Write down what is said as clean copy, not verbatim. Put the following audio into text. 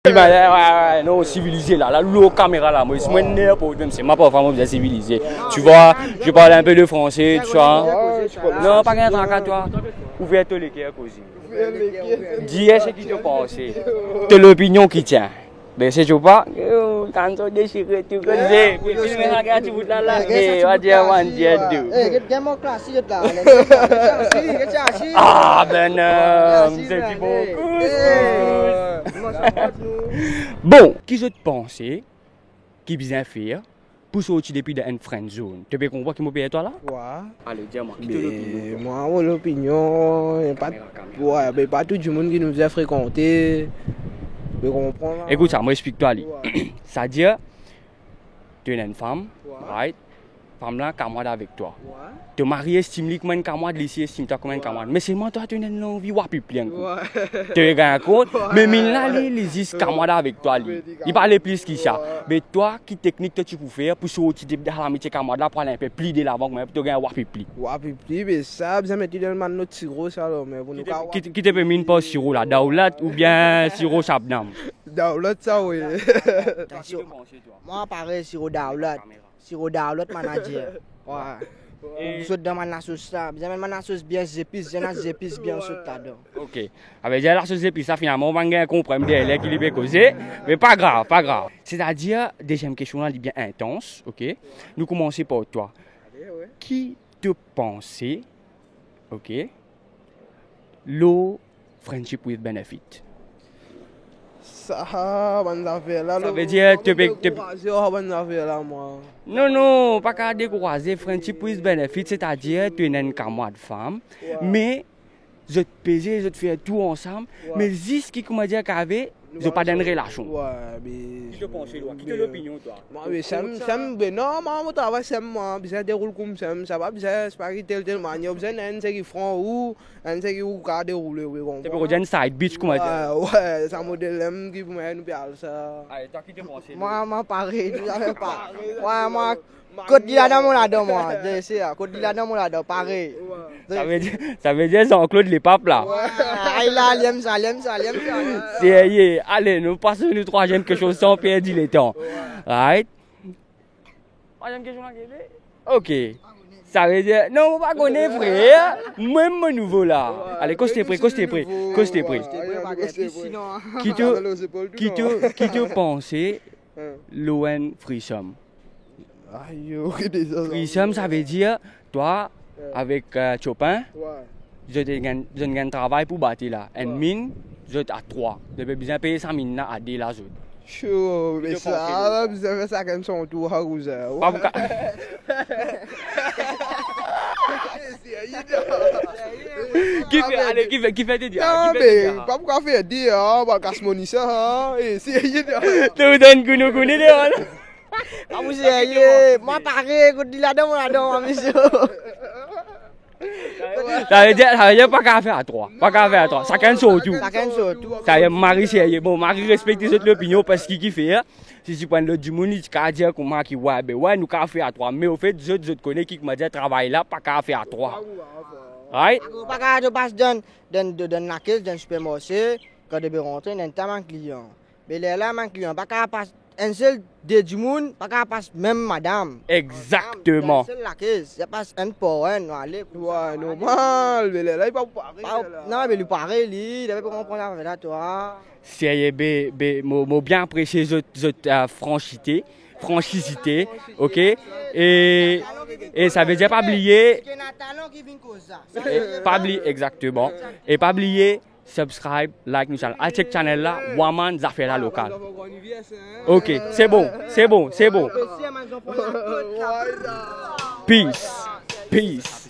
Ouais, non, civilisé là, la caméra là, moi, c'est ma pauvre femme, civilisé. Tu vois, je parle un peu de français, tu vois. Non, pas qu'un truc à toi. Ouvre-toi les cœurs, cosy. Dis ce qui te pense. De l'opinion qui tient. Mais c'est tu pas, quand on déchire tout comme ça, puis tu regardes tout là, et on va dire deux. Ah ben non, c'est qui beaucoup. Bon, qui je te pensais, qui bien faire, pour sortir depuis une friend zone. Tu peux comprendre qui m'a payé toi là? Ouais. Allez, dis-moi, qui te l'opinion? Moi, l'opinion, pas tout le monde qui nous a fréquenté. Écoute ça, moi explique-toi Ali. C'est-à-dire, tu es une femme, right? Femme là, camarade avec toi. Tu maries, estime comme une camarade, lycée, estime toi comme une camarade. Mais seulement toi, tu as une envie, ou plus plein. Tu es un compte, mais là, les disent camarade avec toi. Il parle plus que ça. Mais toi, qui technique tu peux faire pour sortir de l'amitié camarade là, pour aller un peu plus de l'avant, mais pour te gagner ou plus. Mais ça, ça mettre dans notre sirop, ça. Qui te permet pas sirop là, Daoulat ou bien sirop Sabnam? Daoulat, ça, oui. Moi, pareil, sirop Daoulat. Sirop Daoulat, manager. Ouais. Vous êtes dans ma sauce là, vous avez ma sauce bien épice, j'ai une épice bien saute là-dedans. Ok. Avec la sauce épice, ça finalement, on va gagner un comprendre derrière qui est causé, mais pas grave, pas grave. C'est-à-dire, deuxième question là, elle est bien intense, ok? Nous commençons par toi. Qui te pensait, ok, l'eau friendship with benefit? Ça, bonne affaire là. Ça veut dire non, pas qu'à décourager friendship with benefit, c'est-à-dire tu es une camarade femme, mais je te pèse, je te fais tout ensemble, mais juste qui comment dire qu'avait je pas d'une relation. Ouais, mais qui te pense toi? Qui te l'opinion toi? Moi mais ça non, moi travail c'est moi, ça déroule comme ça va bien c'est pas tel manière, bien un qui franc ou un qui ou ka dérouler oui bon. C'est pour une side bitch comment dire. Ouais, ça modèle qui pour nous parle ça. Allez, toi qui te pense? Moi pareil, tu savais pas. Ouais, moi côté de là mon là moi, c'est ça, côté de là mon là pareil. Ça veut dire Jean-Claude les papes là. Ah là, l'aime ça. C'est allez, nous passons une troisième question sans perdre le temps. Right? Troisième question là. OK. Ça veut dire non, on va connaître frère. Même mon nouveau là. Allez, costez prêt. Qui te pensait l'ON Freesome? Freesome, ça veut dire toi avec Chopin, je gagne un travail pour bâtir là. Et mine, je à 3. Je vais bien payer ça mine à 2 là. Chaud, mais ça, vous avez ça comme son tour à vous. Qui fait des dieux? Non, mais pas pourquoi faire dire, on va casser mon ça. C'est tu donnes Gounou là. Ah, vous êtes, moi pareil, quand il a dans monsieur. Ça veut dire pas qu'à faire à 3. Chacun son tout. Ça veut dire Marie c'est bon, Marie respecte cette opinion parce qu'il fait. Si tu prends l'autre du monde, tu peux dire comment qui ouais, nous qu'à faire à 3. Mais au fait, je te connais qui m'a dit travail là, pas qu'à faire à 3. Right? Pas qu'à passer dans la caisse d'un supermarché quand tu veux rentrer dans un client. Mais là, mon client, pas qu'à passer. Un seul du monde, pas qu'à passer même madame. Exactement. C'est la caisse, il passe un pour un, allez. Ouais, normal, mais là, il va pas parler. Non, mais lui parler, il devait pas comprendre avec toi. C'est bien apprécié cette franchisité, ok? Et ça veut dire pas oublier. Pas oublier, exactement. Et pas oublier. Subscribe, like nous channel. Check channel là, Waman Zafera local. Ok, c'est bon. Peace.